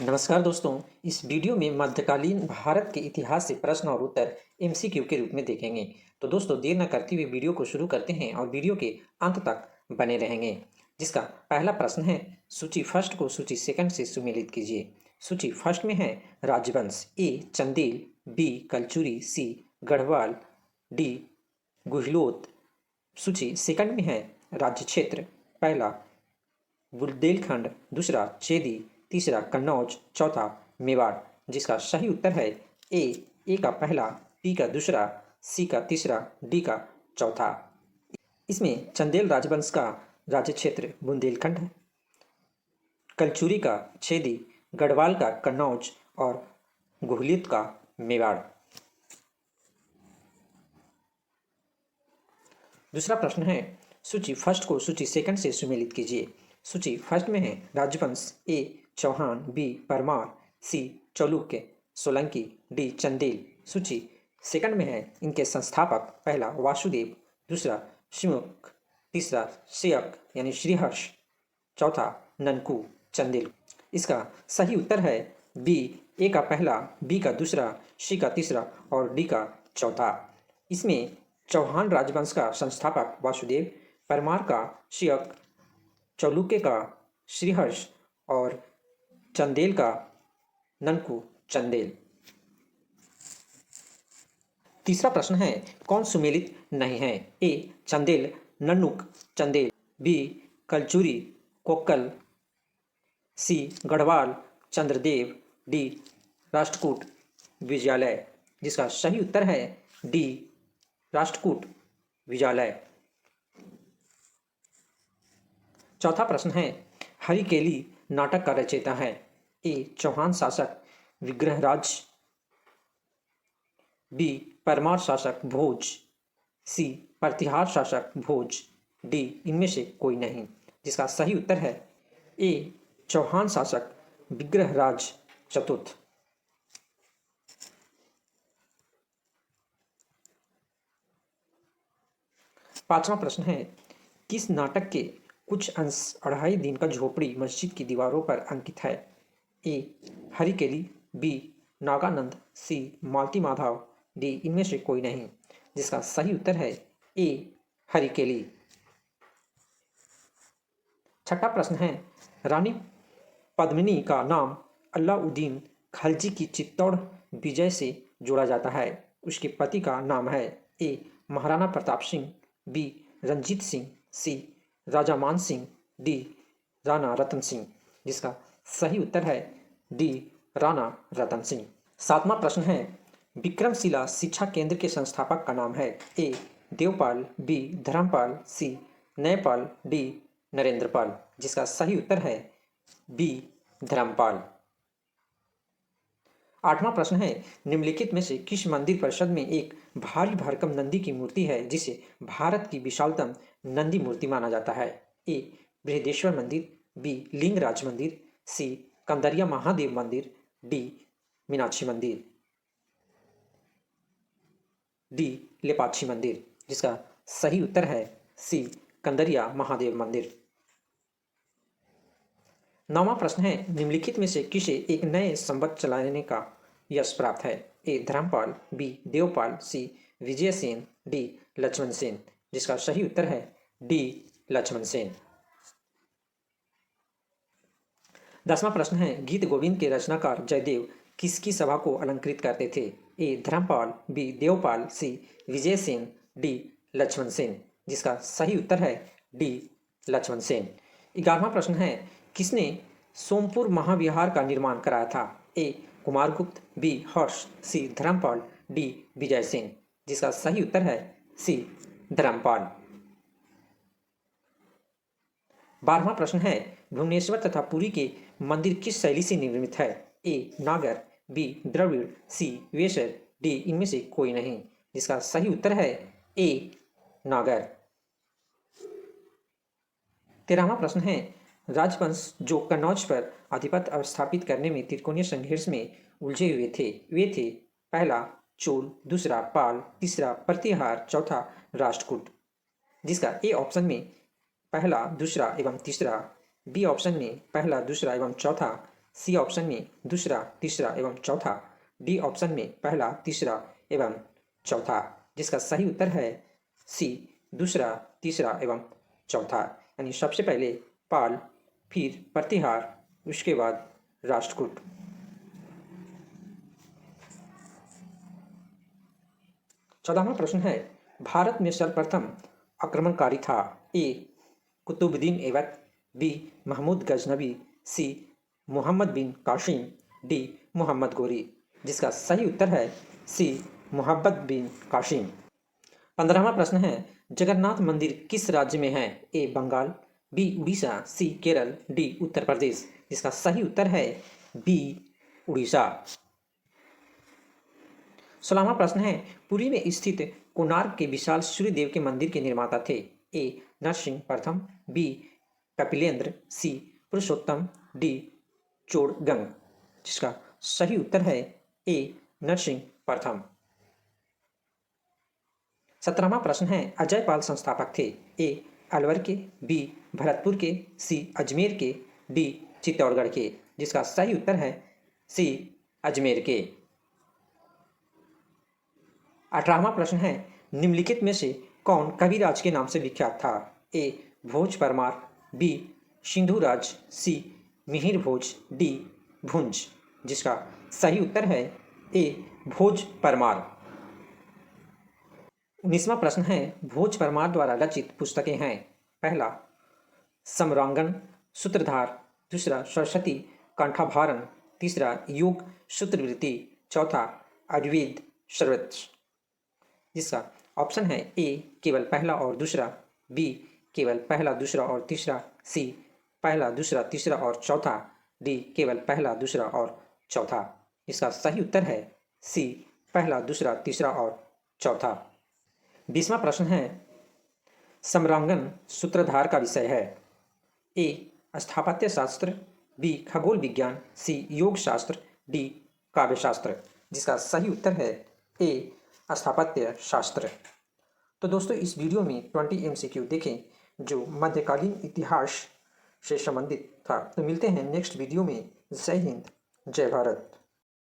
नमस्कार दोस्तों। इस वीडियो में मध्यकालीन भारत के इतिहास से प्रश्न और उत्तर एमसीक्यू के रूप में देखेंगे। तो दोस्तों देर न करते हुए वीडियो को शुरू करते हैं और वीडियो के अंत तक बने रहेंगे। जिसका पहला प्रश्न है, सूची फर्स्ट को सूची सेकंड से सुमेलित कीजिए। सूची फर्स्ट में है राजवंश, ए चंदेल, बी कलचुरी, सी गढ़वाल, डी गुहलोत। सूची सेकंड में है राज्य क्षेत्र, पहला बुंदेलखंड, दूसरा चेदी, तीसरा कन्नौज, चौथा मेवाड़। जिसका सही उत्तर है ए का पहला, बी का दूसरा, सी का तीसरा, डी का चौथा। इसमें चंदेल राजवंश का राज्य क्षेत्र बुंदेलखंड है, कलचुरी का छेदी, गढ़वाल का कन्नौज और गुहलियत का मेवाड़। दूसरा प्रश्न है, सूची फर्स्ट को सूची सेकंड से सुमेलित कीजिए। सूची फर्स्ट में है राजवंश, ए चौहान, बी परमार, सी चालुक्य, सोलंकी, डी चंदेल। सूची सेकंड में है इनके संस्थापक, पहला वासुदेव, दूसरा शिमुख, तीसरा शेयक यानी श्रीहर्ष, चौथा ननकू चंदेल। इसका सही उत्तर है बी, ए का पहला, बी का दूसरा, सी का तीसरा और डी का चौथा। इसमें चौहान राजवंश का संस्थापक वासुदेव, परमार का शेयक, चालुक्य का श्रीहर्ष और चंदेल का ननकू चंदेल। तीसरा प्रश्न है, कौन सुमेलित नहीं है? ए चंदेल नन्नुक चंदेल, बी कलचुरी कोक्कल, सी गढ़वाल चंद्रदेव, डी राष्ट्रकूट विजयालय। जिसका सही उत्तर है डी राष्ट्रकूट विजयालय। चौथा प्रश्न है, हरिकेली नाटक का रचयिता है? ए चौहान शासक विग्रहराज, बी परमार शासक भोज, सी प्रतिहार शासक भोज, डी इनमें से कोई नहीं। जिसका सही उत्तर है ए चौहान शासक विग्रहराज चतुर्थ। पांचवा प्रश्न है, किस नाटक के कुछ अंश 2.5 दिन का झोपड़ी मस्जिद की दीवारों पर अंकित है? ए हरिकेली, बी नागानंद, सी मालती माधव, डी इनमें से कोई नहीं। जिसका सही उत्तर है ए हरिकेली। छठा प्रश्न है, रानी पद्मिनी का नाम अलाउद्दीन खलजी की चित्तौड़ विजय से जोड़ा जाता है। उसके पति का नाम है? ए महाराणा प्रताप सिंह, बी रंजीत सिंह, सी राजा मान सिंह, डी राणा रतन सिंह। जिसका सही उत्तर है डी राणा रतन सिंह। सातवां प्रश्न है, विक्रमशिला शिक्षा केंद्र के संस्थापक का नाम है? ए देवपाल, बी धर्मपाल, सी न्यायपाल, डी नरेंद्रपाल। जिसका सही उत्तर है बी धर्मपाल। आठवां प्रश्न है, निम्नलिखित में से किस मंदिर परिषद में एक भारी भरकम नंदी की मूर्ति है जिसे भारत की विशालतम नंदी मूर्ति माना जाता है? ए बृहदेश्वर मंदिर, बी लिंगराज मंदिर, सी कंदरिया महादेव मंदिर, डी मीनाक्षी मंदिर, डी लेपाक्षी मंदिर। जिसका सही उत्तर है सी कंदरिया महादेव मंदिर। नौवां प्रश्न है, निम्नलिखित में से किसे एक नए संवत चलाने का यश प्राप्त है? ए धर्मपाल, बी देवपाल, सी विजयसेन, डी लक्ष्मण सेन। जिसका सही उत्तर है डी लक्ष्मण सेन। 10वां प्रश्न है, गीत गोविंद के रचनाकार जयदेव किसकी सभा को अलंकृत करते थे? ए धर्मपाल, बी देवपाल, सी विजयसेन, डी लक्ष्मण सेन। जिसका सही उत्तर है डी लक्ष्मण सेन। 11वां प्रश्न है, किसने सोमपुर महाविहार का निर्माण कराया था? ए कुमारगुप्त, बी हर्ष, सी धर्मपाल, डी विजयसेन। जिसका सही उत्तर है सी धर्मपाल। 12वां प्रश्न है, भुवनेश्वर तथा पुरी के मंदिर किस शैली से निर्मित है? ए नागर, बी द्रविड़, सी वेसर, डी इनमें से कोई नहीं। जिसका सही उत्तर है ए नागर। 13वां प्रश्न है, राजवंश जो कन्नौज पर आधिपत्य स्थापित करने में त्रिकोणीय संघर्ष में उलझे हुए थे वे थे? पहला चोल, दूसरा पाल, तीसरा प्रतिहार, चौथा राष्ट्रकूट। जिसका ए ऑप्शन में पहला, दूसरा एवं तीसरा, बी ऑप्शन में पहला, दूसरा एवं चौथा, सी ऑप्शन में दूसरा, तीसरा एवं चौथा, डी ऑप्शन में पहला, तीसरा एवं चौथा, जिसका सही उत्तर है सी दूसरा, तीसरा एवं चौथा। यानी सबसे पहले पाल, फिर प्रतिहार, उसके बाद राष्ट्रकूट। 14वां प्रश्न है, भारत में सर्वप्रथम आक्रमणकारी था? ए कुतुबुद्दीन ऐबक, बी महमूद गजनवी, सी मोहम्मद बिन कासिम, डी मोहम्मद गोरी, जिसका सही उत्तर है सी मोहम्मद बिन कासिम। 15वां प्रश्न है, जगन्नाथ मंदिर किस राज्य में है? ए बंगाल, बी उड़ीसा, सी केरल, डी उत्तर प्रदेश, जिसका सही उत्तर है बी उड़ीसा। 16वां प्रश्न है, पुरी में स्थित कोणार्क के विशाल सूर्यदेव के मंदिर के निर्माता थे? ए नरसिंह प्रथम, बी कपिलेंद्र, सी पुरुषोत्तम, डी चोड़गंग, जिसका सही उत्तर है ए नरसिंह प्रथम। 17वां प्रश्न है, अजयपाल संस्थापक थे? ए अलवर के, बी भरतपुर के, सी अजमेर के, डी चित्तौड़गढ़ के, जिसका सही उत्तर है सी अजमेर के। 18वां प्रश्न है, निम्नलिखित में से कौन कविराज के नाम से विख्यात था? ए भोज परमार, बी सिंधुराज, सी मिहिर भोज, डी भुंज, जिसका सही उत्तर है ए भोज परमार। 19वां प्रश्न है, भोज परमार द्वारा रचित पुस्तकें हैं? पहला सम्रांगण, सूत्रधार, दूसरा सरस्वती कंठाभारण, तीसरा योग सूत्रवृत्ति, चौथा आयुर्वेद सर्वोच्च, जिसका ऑप्शन है ए केवल पहला और दूसरा, बी केवल पहला, दूसरा और तीसरा, सी पहला, दूसरा, तीसरा और चौथा, डी केवल पहला, दूसरा और चौथा। इसका सही उत्तर है सी पहला, दूसरा, तीसरा और चौथा। 20वां प्रश्न है, सम्रांगण सूत्रधार का विषय है? ए स्थापत्य शास्त्र, बी खगोल विज्ञान, सी योग शास्त्र, डी काव्य शास्त्र, जिसका सही उत्तर है ए स्थापत्य शास्त्र। तो दोस्तों इस वीडियो में 20 MCQ देखें जो मध्यकालीन इतिहास से संबंधित था। तो मिलते हैं नेक्स्ट वीडियो में। जय हिंद, जय भारत।